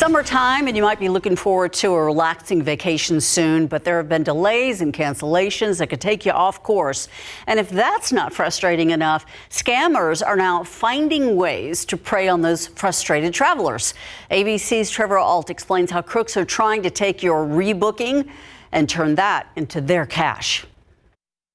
Summertime, and you might be looking forward to a relaxing vacation soon, but there have been delays and cancellations that could take you off course. And if that's not frustrating enough, scammers are now finding ways to prey on those frustrated travelers. ABC's Trevor Ault explains how crooks are trying to take your rebooking and turn that into their cash.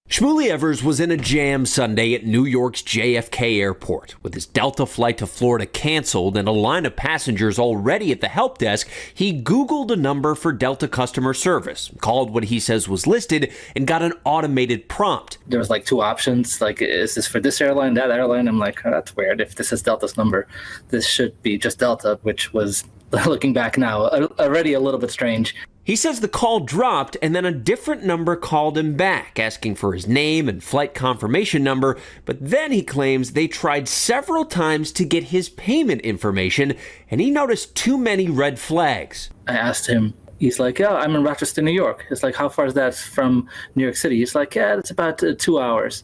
Shmuley Evers was in a jam Sunday at New York's JFK airport. With his Delta flight to Florida canceled and a line of passengers already at the help desk, he Googled a number for Delta customer service, called what he says was listed, and got an automated prompt. There was like two options, like, is this for this airline, that airline? I'm like, oh, that's weird. If this is Delta's number, this should be just Delta, which was, looking back now, already a little bit strange. He says the call dropped and then a different number called him back, asking for his name and flight confirmation number. But then he claims they tried several times to get his payment information, and he noticed too many red flags. I asked him, he's like, yeah, I'm in Rochester, New York. It's like, how far is that from New York City? He's like, yeah, it's about 2 hours.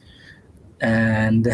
And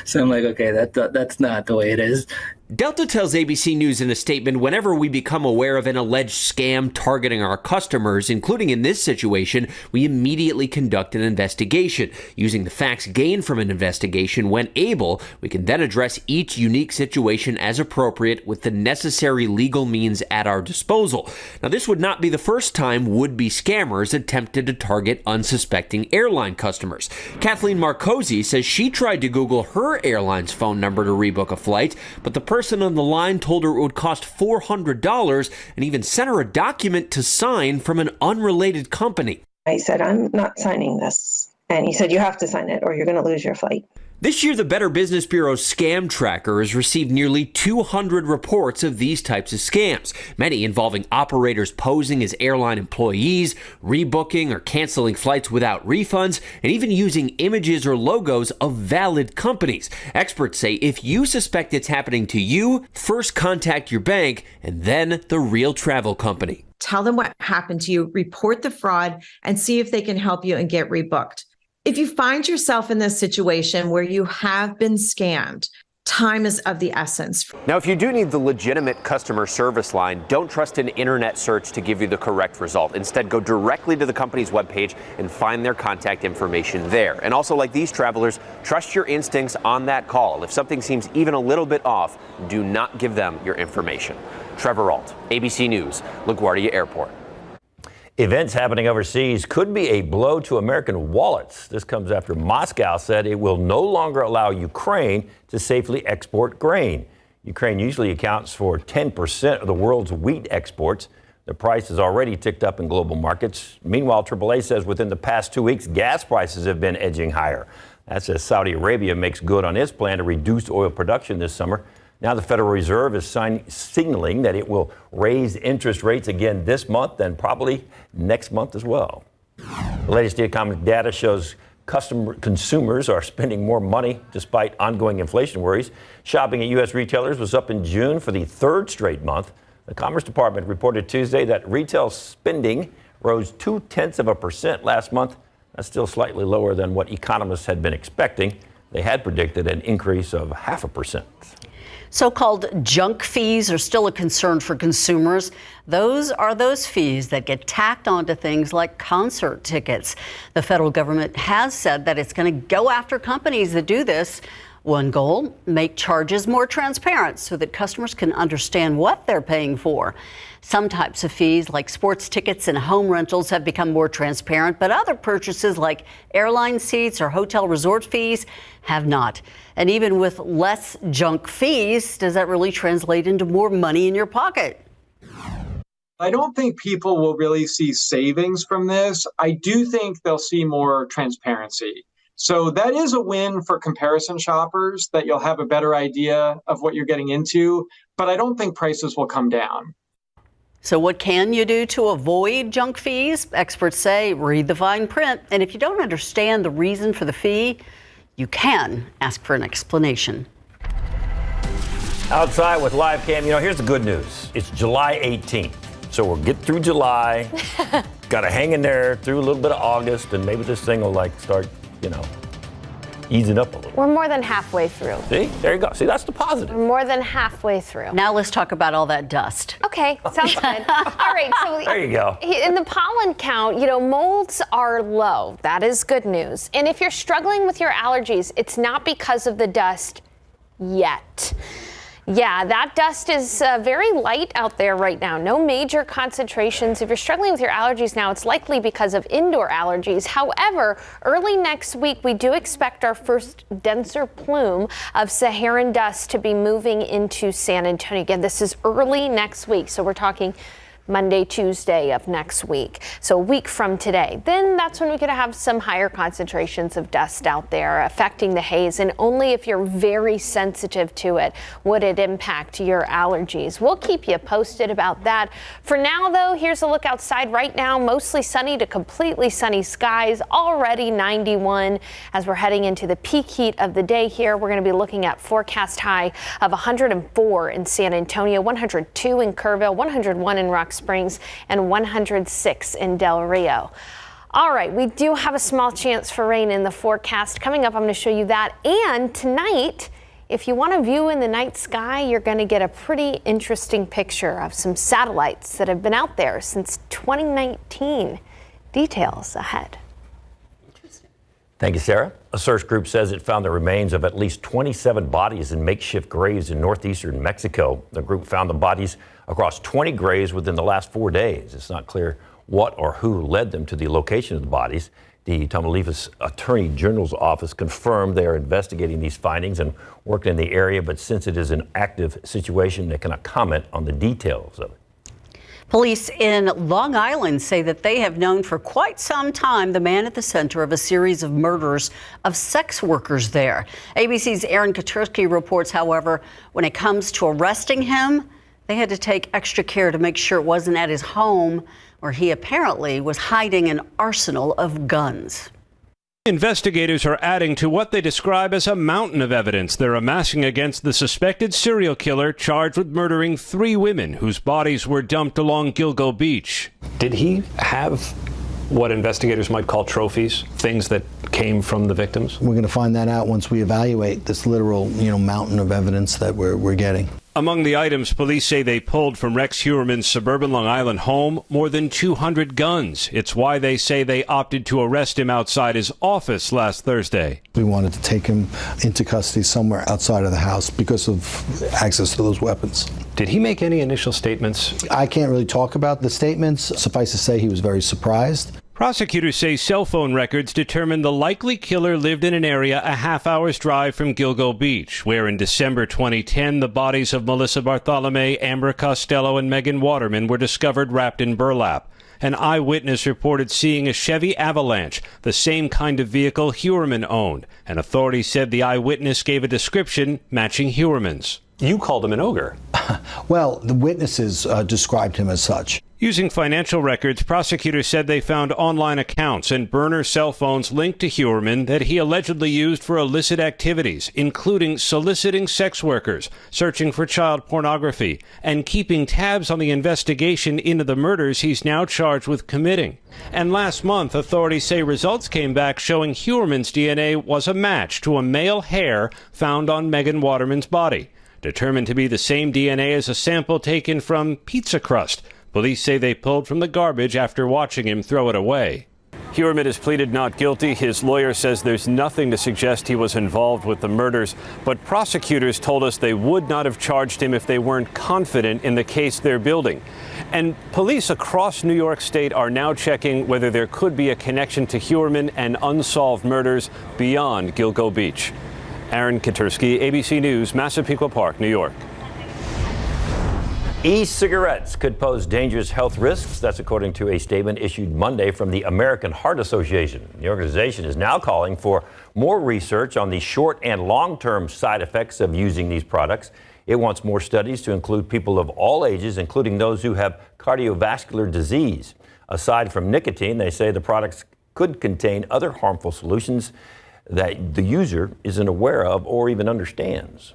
so I'm like, okay, that's not the way it is. Delta tells ABC News in a statement, whenever we become aware of an alleged scam targeting our customers, including in this situation, we immediately conduct an investigation. Using the facts gained from an investigation when able, we can then address each unique situation as appropriate with the necessary legal means at our disposal. Now, this would not be the first time would-be scammers attempted to target unsuspecting airline customers. Kathleen Marcosi says she tried to Google her airline's phone number to rebook a flight, but the person on the line told her it would cost $400 and even sent her a document to sign from an unrelated company. I said, I'm not signing this. And he said, you have to sign it or you're going to lose your flight. This year, the Better Business Bureau's Scam Tracker has received nearly 200 reports of these types of scams, many involving operators posing as airline employees, rebooking or canceling flights without refunds, and even using images or logos of valid companies. Experts say if you suspect it's happening to you, first contact your bank and then the real travel company. Tell them what happened to you, report the fraud, and see if they can help you and get rebooked. If you find yourself in this situation where you have been scammed, time is of the essence. Now, if you do need the legitimate customer service line, don't trust an internet search to give you the correct result. Instead, go directly to the company's webpage and find their contact information there. And also, like these travelers, trust your instincts on that call. If something seems even a little bit off, do not give them your information. Trevor Ault, ABC News, LaGuardia Airport. Events happening overseas could be a blow to American wallets. This comes after Moscow said it will no longer allow Ukraine to safely export grain. Ukraine usually accounts for 10% of the world's wheat exports. The price has already ticked up in global markets. Meanwhile, AAA says within the past 2 weeks, gas prices have been edging higher. That's as Saudi Arabia makes good on its plan to reduce oil production this summer. Now the Federal Reserve is signaling that it will raise interest rates again this month and probably next month as well. The latest economic data shows consumers are spending more money despite ongoing inflation worries. Shopping at U.S. retailers was up in June for the third straight month. The Commerce Department reported Tuesday that retail spending rose 0.2% last month. That's still slightly lower than what economists had been expecting. They had predicted an increase of 0.5%. So-called junk fees are still a concern for consumers. Those are those fees that get tacked onto things like concert tickets. The federal government has said that it's going to go after companies that do this. One goal, make charges more transparent so that customers can understand what they're paying for. Some types of fees, like sports tickets and home rentals, have become more transparent, but other purchases like airline seats or hotel resort fees have not. And even with less junk fees, does that really translate into more money in your pocket? I don't think people will really see savings from this. I do think they'll see more transparency. So that is a win for comparison shoppers, that you'll have a better idea of what you're getting into, but I don't think prices will come down. So what can you do to avoid junk fees? Experts say read the fine print, and if you don't understand the reason for the fee, you can ask for an explanation. Outside with live cam, here's the good news. It's July 18th, so we'll get through July. Got to hang in there through a little bit of August, and maybe this thing will start, easing up a little. We're more than halfway through. See, there you go. See, that's the positive. We're more than halfway through. Now let's talk about all that dust. Okay, sounds good. All right, so There you go. in the pollen count, molds are low. That is good news. And if you're struggling with your allergies, it's not because of the dust yet. Yeah, that dust is very light out there right now. No major concentrations. If you're struggling with your allergies now, it's likely because of indoor allergies. However, early next week, we do expect our first denser plume of Saharan dust to be moving into San Antonio. Again, this is early next week, so we're talking Monday, Tuesday of next week. So a week from today. Then that's when we could have some higher concentrations of dust out there affecting the haze. And only if you're very sensitive to it would it impact your allergies. We'll keep you posted about that. For now, though, here's a look outside right now. Mostly sunny to completely sunny skies. Already 91 as we're heading into the peak heat of the day here. We're going to be looking at forecast high of 104 in San Antonio, 102 in Kerrville, 101 in Rock Springs, and 106 in Del Rio. All right, we do have a small chance for rain in the forecast. Coming up, I'm going to show you that. And tonight, if you want a view in the night sky, you're going to get a pretty interesting picture of some satellites that have been out there since 2019. Details ahead. Thank you, Sarah. A search group says it found the remains of at least 27 bodies in makeshift graves in northeastern Mexico. The group found the bodies across 20 graves within the last 4 days. It's not clear what or who led them to the location of the bodies. The Tamaulipas Attorney General's office confirmed they are investigating these findings and working in the area, but since it is an active situation, they cannot comment on the details of it. Police in Long Island say that they have known for quite some time the man at the center of a series of murders of sex workers there. ABC's Aaron Katersky reports, however, when it comes to arresting him, they had to take extra care to make sure it wasn't at his home, where he apparently was hiding an arsenal of guns. Investigators are adding to what they describe as a mountain of evidence they're amassing against the suspected serial killer charged with murdering 3 women whose bodies were dumped along Gilgo Beach. Did he have what investigators might call trophies, things that came from the victims? We're going to find that out once we evaluate this literal, mountain of evidence that we're getting. Among the items police say they pulled from Rex Heuermann's suburban Long Island home, more than 200 guns. It's why they say they opted to arrest him outside his office last Thursday. We wanted to take him into custody somewhere outside of the house because of access to those weapons. Did he make any initial statements? I can't really talk about the statements. Suffice to say he was very surprised. Prosecutors say cell phone records determined the likely killer lived in an area a half-hour's drive from Gilgo Beach, where in December 2010 the bodies of Melissa Bartholome, Amber Costello, and Megan Waterman were discovered wrapped in burlap. An eyewitness reported seeing a Chevy Avalanche, the same kind of vehicle Heuermann owned, and authorities said the eyewitness gave a description matching Heuermann's. You called him an ogre. Well, the witnesses described him as such. Using financial records, prosecutors said they found online accounts and burner cell phones linked to Heuermann that he allegedly used for illicit activities, including soliciting sex workers, searching for child pornography, and keeping tabs on the investigation into the murders he's now charged with committing. And last month, authorities say results came back showing Heuermann's DNA was a match to a male hair found on Megan Waterman's body, determined to be the same DNA as a sample taken from pizza crust. Police say they pulled from the garbage after watching him throw it away. Heuermann has pleaded not guilty. His lawyer says there's nothing to suggest he was involved with the murders, but prosecutors told us they would not have charged him if they weren't confident in the case they're building. And police across New York State are now checking whether there could be a connection to Heuermann and unsolved murders beyond Gilgo Beach. Aaron Katersky, ABC News, Massapequa Park, New York. E-cigarettes could pose dangerous health risks. That's according to a statement issued Monday from the American Heart Association. The organization is now calling for more research on the short and long-term side effects of using these products. It wants more studies to include people of all ages, including those who have cardiovascular disease. Aside from nicotine, they say the products could contain other harmful solutions that the user isn't aware of or even understands.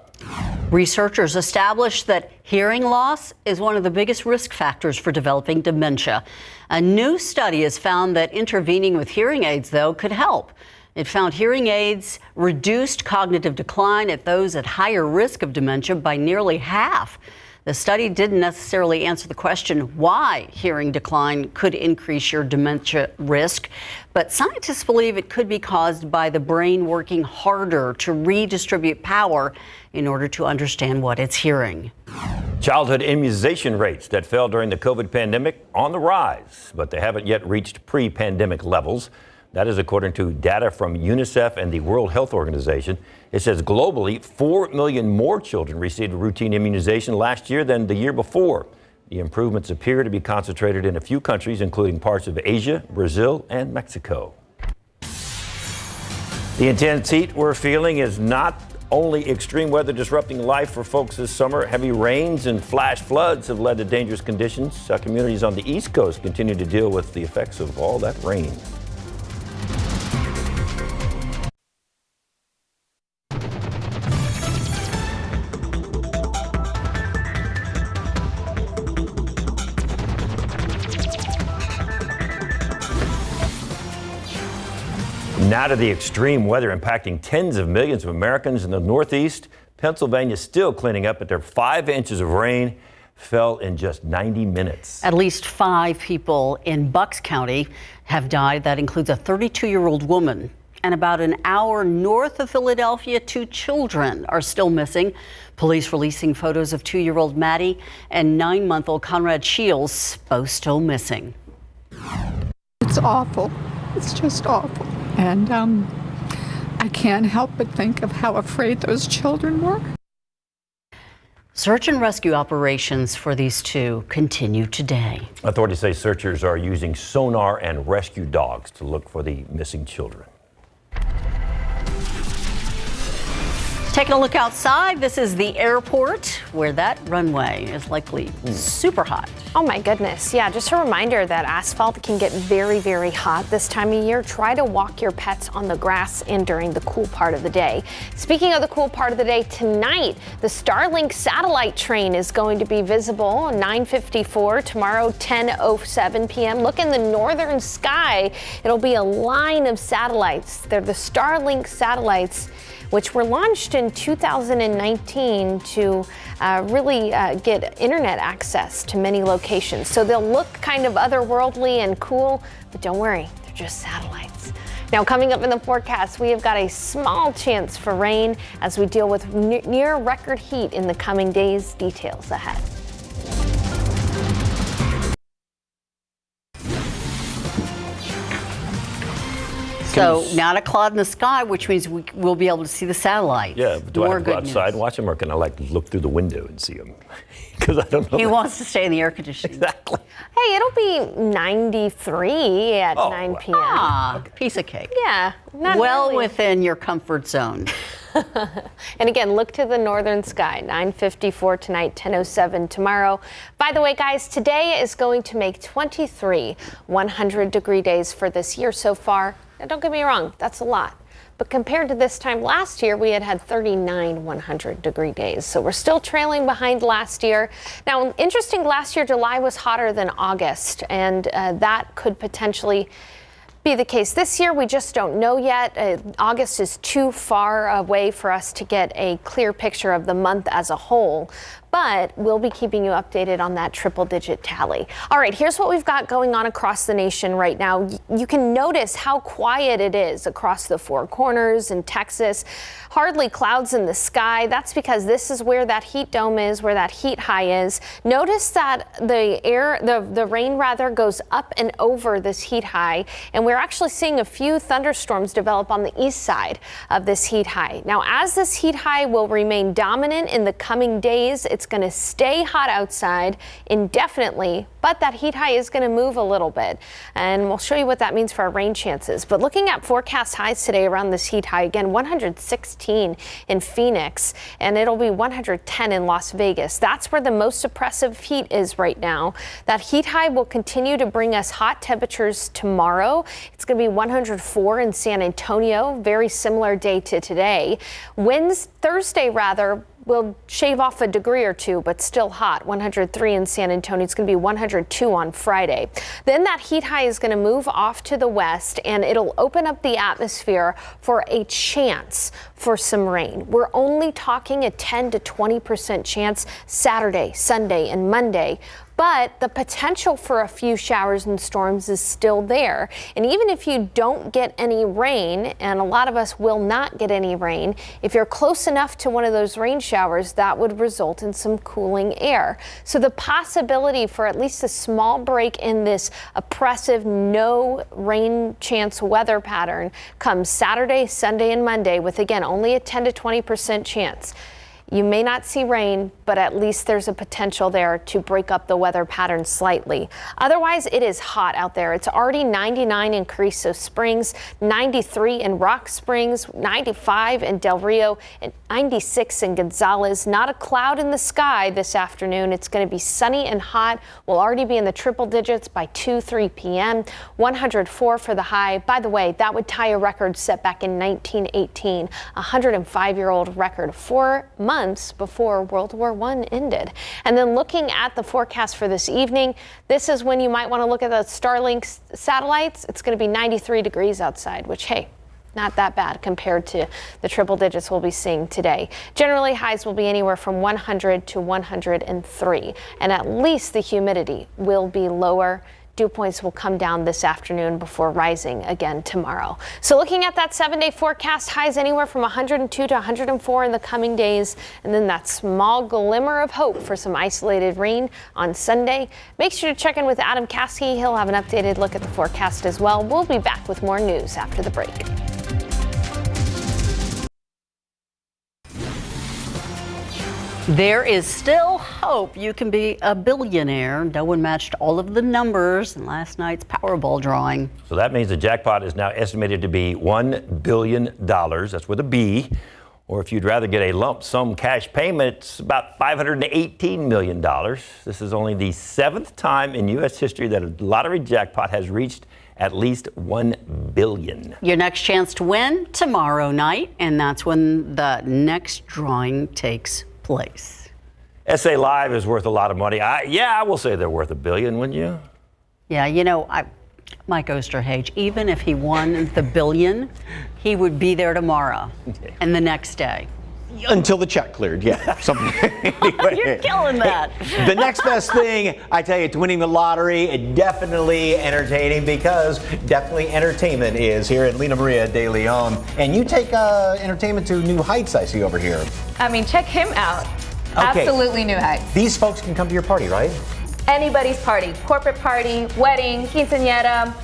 Researchers established that hearing loss is one of the biggest risk factors for developing dementia. A new study has found that intervening with hearing aids, though, could help. It found hearing aids reduced cognitive decline at those at higher risk of dementia by nearly half. The study didn't necessarily answer the question why hearing decline could increase your dementia risk, but scientists believe it could be caused by the brain working harder to redistribute power in order to understand what it's hearing. Childhood immunization rates that fell during the COVID pandemic on the rise, but they haven't yet reached pre-pandemic levels. That is according to data from UNICEF and the World Health Organization. It says globally, 4 million more children received routine immunization last year than the year before. The improvements appear to be concentrated in a few countries, including parts of Asia, Brazil, and Mexico. The intense heat we're feeling is not only extreme weather disrupting life for folks this summer. Heavy rains and flash floods have led to dangerous conditions. Communities on the East Coast continue to deal with the effects of all that rain. Now to the extreme weather impacting tens of millions of Americans in the Northeast. Pennsylvania still cleaning up after 5 inches of rain fell in just 90 minutes. At least 5 people in Bucks County have died. That includes a 32-year-old woman. And about an hour north of Philadelphia, 2 children are still missing. Police releasing photos of 2-year-old Maddie and 9-month-old Conrad Shields, both still missing. It's awful. It's just awful. And I can't help but think of how afraid those children were. Search and rescue operations for these 2 continue today. Authorities say searchers are using sonar and rescue dogs to look for the missing children. Taking a look outside, this is the airport where that runway is likely super hot. Oh my goodness. Yeah, just a reminder that asphalt can get very, very hot this time of year. Try to walk your pets on the grass and during the cool part of the day. Speaking of the cool part of the day, tonight, the Starlink satellite train is going to be visible at 9:54, tomorrow 10:07 p.m. Look in the northern sky. It'll be a line of satellites. They're the Starlink satellites, which were launched in 2019 to really get internet access to many locations. So they'll look kind of otherworldly and cool, but don't worry, they're just satellites. Now, coming up in the forecast, we have got a small chance for rain as we deal with near record heat in the coming days. Details ahead. So not a cloud in the sky, which means we'll be able to see the satellites. Yeah, do I More have to go good outside news. and watch them, or can I look through the window and see them? Because I don't know. He wants to stay in the air conditioning. Exactly. Hey, it'll be 93 at 9 p.m. Ah, piece of cake. Yeah. Not Well really. within your comfort zone. And again, look to the northern sky, 9:54 tonight, 10:07 tomorrow. By the way, guys, today is going to make 23 100-degree days for this year so far. Now, don't get me wrong, that's a lot. But compared to this time last year, we had 39 100-degree days. So we're still trailing behind last year. Now, interesting, last year, July was hotter than August, and that could potentially be the case this year. We just don't know yet. August is too far away for us to get a clear picture of the month as a whole, but we'll be keeping you updated on that triple-digit tally. All right, here's what we've got going on across the nation right now. You can notice how quiet it is across the Four Corners in Texas. Hardly clouds in the sky. That's because this is where that heat dome is, where that heat high is. Notice that the rain rather goes up and over this heat high, and we're actually seeing a few thunderstorms develop on the east side of this heat high. Now, as this heat high will remain dominant in the coming days, it's going to stay hot outside indefinitely, but that heat high is going to move a little bit, and we'll show you what that means for our rain chances. But looking at forecast highs today around this heat high, again, 116 in Phoenix, and it'll be 110 in Las Vegas. That's where the most oppressive heat is right now. That heat high will continue to bring us hot temperatures tomorrow. It's going to be 104 in San Antonio, very similar day to today. Thursday, We'll shave off a degree or two, but still hot. 103 in San Antonio. It's going to be 102 on Friday. Then that heat high is going to move off to the west, and it'll open up the atmosphere for a chance for some rain. We're only talking a 10 to 20% chance Saturday, Sunday, and Monday. But the potential for a few showers and storms is still there. And even if you don't get any rain, and a lot of us will not get any rain, if you're close enough to one of those rain showers, that would result in some cooling air. So the possibility for at least a small break in this oppressive no rain chance weather pattern comes Saturday, Sunday, and Monday with, again, only a 10 to 20% chance. You may not see rain, but at least there's a potential there to break up the weather pattern slightly. Otherwise, it is hot out there. It's already 99 in Carrizo Springs, 93 in Rock Springs, 95 in Del Rio, and 96 in Gonzales. Not a cloud in the sky this afternoon. It's going to be sunny and hot. We'll already be in the triple digits by 3 p.m. 104 for the high. By the way, that would tie a record set back in 1918, a 105-year-old record, 4 months before World War I ended. And then looking at the forecast for this evening, this is when you might want to look at the Starlink satellites. It's going to be 93 degrees outside, which, hey, not that bad compared to the triple digits we'll be seeing today. Generally, highs will be anywhere from 100 to 103, and at least the humidity will be lower. Dew points will come down this afternoon before rising again tomorrow. So looking at that 7-day forecast, highs anywhere from 102 to 104 in the coming days, and then that small glimmer of hope for some isolated rain on Sunday. Make sure to check in with Adam Caskey. He'll have an updated look at the forecast as well. We'll be back with more news after the break. There is still hope you can be a billionaire. No one matched all of the numbers in last night's Powerball drawing. So that means the jackpot is now estimated to be $1 billion. That's with a B. Or if you'd rather get a lump sum cash payment, it's about $518 million. This is only the 7th time in U.S. history that a lottery jackpot has reached at least $1 billion. Your next chance to win tomorrow night, and that's when the next drawing takes place. SA Live is worth a lot of money. I will say they're worth $1 billion, wouldn't you? Yeah, you know, Mike Osterhage, even if he won the billion, he would be there tomorrow and the next day. Until the check cleared, yeah. Anyway. You're killing that. The next best thing, I tell you, to winning the lottery, definitely entertaining, because definitely entertainment is here at Lena Maria de Leon. And you take entertainment to new heights, I see over here. I mean, check him out. Okay. Absolutely new heights. These folks can come to your party, right? Anybody's party, corporate party, wedding, quinceañera,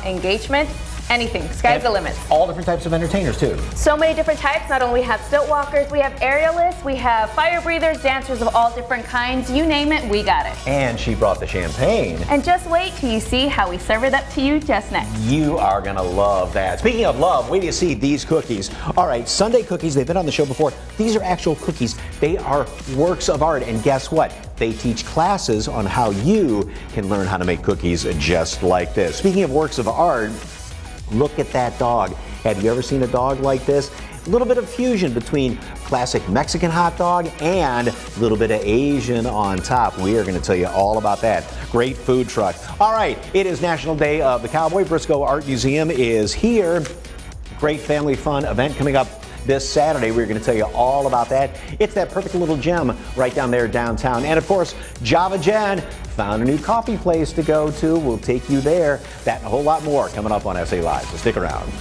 engagement. Anything. Sky's the limit. All different types of entertainers, too. So many different types. Not only have stilt walkers, we have aerialists, we have fire breathers, dancers of all different kinds. You name it, we got it. And she brought the champagne. And just wait till you see how we serve it up to you just next. You are going to love that. Speaking of love, wait till you see these cookies. All right, Sunday cookies, they've been on the show before. These are actual cookies. They are works of art. And guess what? They teach classes on how you can learn how to make cookies just like this. Speaking of works of art, look at that dog. Have you ever seen a dog like this? A little bit of fusion between classic Mexican hot dog and a little bit of Asian on top. We are going to tell you all about that. Great food truck. All right, it is National Day of the Cowboy. Briscoe Art Museum is here. Great family fun event coming up this Saturday. We're going to tell you all about that. It's that perfect little gem right down there downtown. And of course, Java Jen found a new coffee place to go to. We'll take you there. That and a whole lot more coming up on SA Live. So stick around.